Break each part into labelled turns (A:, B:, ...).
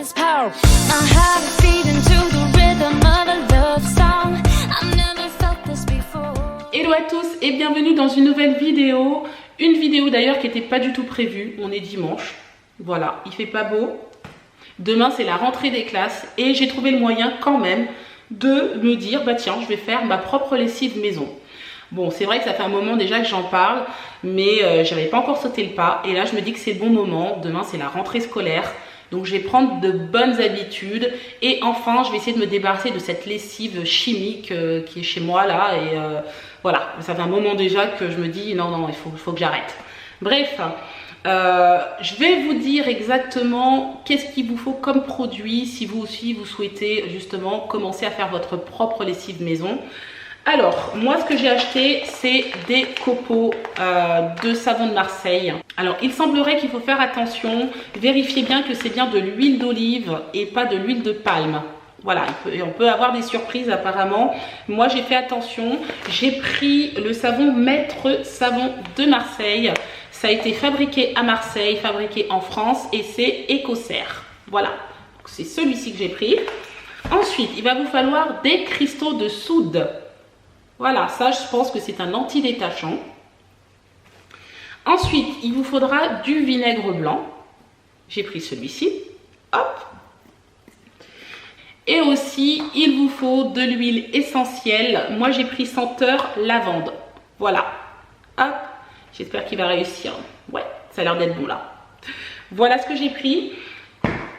A: this power. My heart is beating to the rhythm of a love song. I've never felt this before.
B: Hello à tous et bienvenue dans une nouvelle vidéo. Une vidéo d'ailleurs qui n'était pas du tout prévue. On est dimanche. Voilà, il fait pas beau. Demain c'est la rentrée des classes et j'ai trouvé le moyen quand même de me dire bah tiens, je vais faire ma propre lessive maison. Bon, c'est vrai que ça fait un moment déjà que j'en parle, mais j'avais pas encore sauté le pas. Et là, je me dis que c'est le bon moment. Demain, c'est la rentrée scolaire. Donc, je vais prendre de bonnes habitudes. Et enfin, je vais essayer de me débarrasser de cette lessive chimique qui est chez moi là. Et voilà, ça fait un moment déjà que je me dis non, il faut que j'arrête. Bref, je vais vous dire exactement qu'est-ce qu'il vous faut comme produit si vous aussi vous souhaitez justement commencer à faire votre propre lessive maison. Alors, moi, ce que j'ai acheté, c'est des copeaux de savon de Marseille. Alors, il semblerait qu'il faut faire attention, vérifiez bien que c'est bien de l'huile d'olive et pas de l'huile de palme. Voilà, on peut avoir des surprises apparemment. Moi, j'ai fait attention. J'ai pris le savon Maître Savon de Marseille. Ça a été fabriqué à Marseille, fabriqué en France et c'est Écossaire. Voilà, c'est celui-ci que j'ai pris. Ensuite, il va vous falloir des cristaux de soude. Voilà, ça je pense que c'est un anti-détachant. Ensuite, il vous faudra du vinaigre blanc. J'ai pris celui-ci. Hop. Et aussi, il vous faut de l'huile essentielle. Moi, j'ai pris senteur lavande. Voilà. Hop. J'espère qu'il va réussir. Ouais, ça a l'air d'être bon là. Voilà ce que j'ai pris.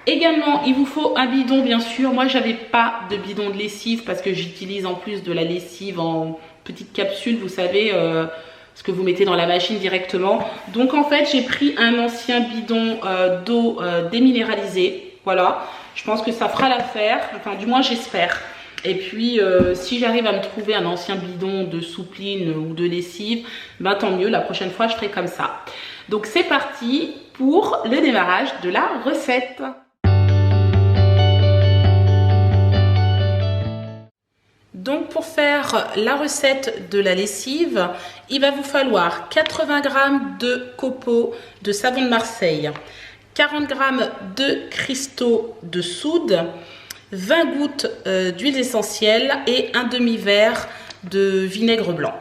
B: Également, il vous faut un bidon, bien sûr. Moi, j'avais pas de bidon de lessive parce que j'utilise en plus de la lessive en petite capsule, vous savez, ce que vous mettez dans la machine directement. Donc, en fait, j'ai pris un ancien bidon d'eau déminéralisée. Voilà, je pense que ça fera l'affaire. Enfin, du moins, j'espère. Et puis, si j'arrive à me trouver un ancien bidon de soupline ou de lessive, ben tant mieux. La prochaine fois, je ferai comme ça. Donc, c'est parti pour le démarrage de la recette. Donc pour faire la recette de la lessive, il va vous falloir 80 g de copeaux de savon de Marseille, 40 g de cristaux de soude, 20 gouttes d'huile essentielle et un demi-verre de vinaigre blanc.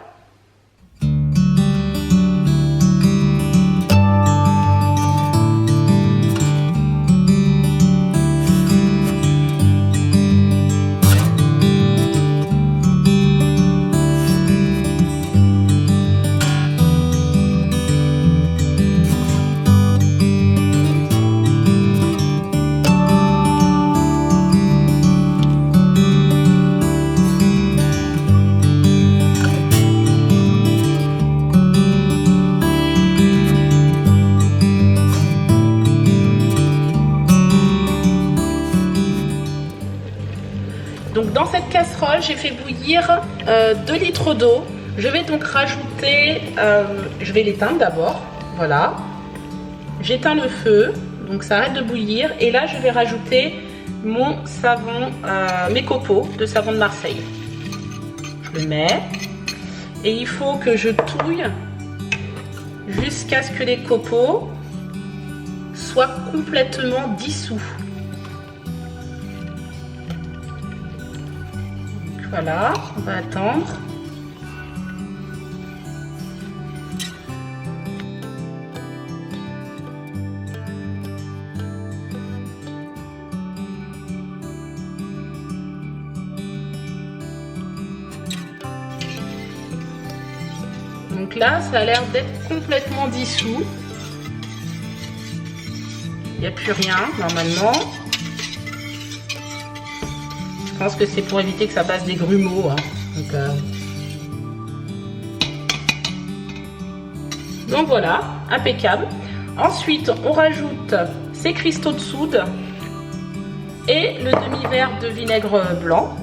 B: Donc dans cette casserole, j'ai fait bouillir 2 litres d'eau. Je vais donc rajouter, je vais l'éteindre d'abord, voilà. J'éteins le feu, donc ça arrête de bouillir. Et là, je vais rajouter mon savon, mes copeaux de savon de Marseille. Je le mets et il faut que je touille jusqu'à ce que les copeaux soient complètement dissous. Voilà, on va attendre. Donc là, ça a l'air d'être complètement dissous. Il n'y a plus rien normalement. Je pense que c'est pour éviter que ça passe des grumeaux. Hein. Donc voilà, impeccable. Ensuite, on rajoute ces cristaux de soude et le demi-verre de vinaigre blanc.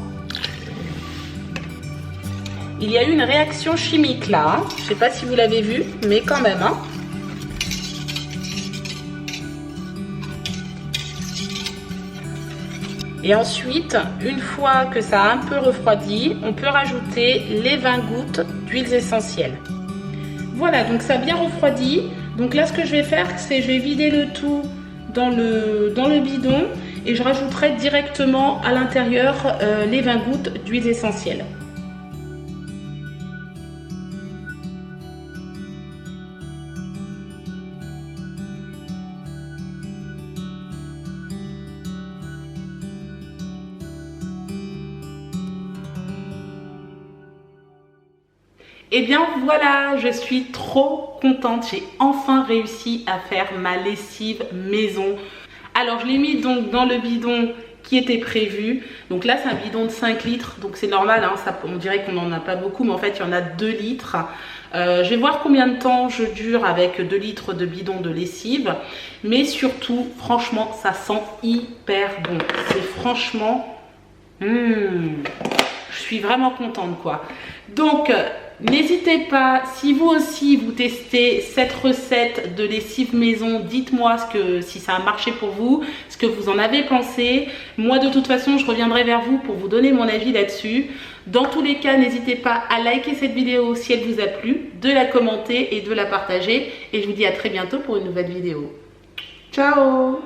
B: Il y a eu une réaction chimique là. Hein. Je ne sais pas si vous l'avez vu, mais quand même. Hein. Et ensuite, une fois que ça a un peu refroidi, on peut rajouter les 20 gouttes d'huiles essentielles. Voilà, donc ça a bien refroidi. Donc là, ce que je vais faire, c'est je vais vider le tout dans le bidon et je rajouterai directement à l'intérieur les 20 gouttes d'huile essentielle. Et bien voilà, je suis trop contente, j'ai enfin réussi à faire ma lessive maison. Alors je l'ai mis donc dans le bidon qui était prévu. Donc là c'est un bidon de 5 litres, donc c'est normal, hein, ça, on dirait qu'on n'en a pas beaucoup, mais en fait il y en a 2 litres. Je vais voir combien de temps je dure avec 2 litres de bidon de lessive. Mais surtout, franchement, ça sent hyper bon. C'est franchement... je suis vraiment contente quoi. Donc... n'hésitez pas, si vous aussi vous testez cette recette de lessive maison, dites-moi si ça a marché pour vous, ce que vous en avez pensé. Moi de toute façon je reviendrai vers vous pour vous donner mon avis là-dessus. Dans tous les cas, n'hésitez pas à liker cette vidéo si elle vous a plu, de la commenter et de la partager. Et je vous dis à très bientôt pour une nouvelle vidéo. Ciao!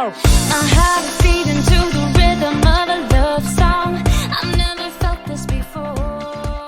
A: My heart is beating to the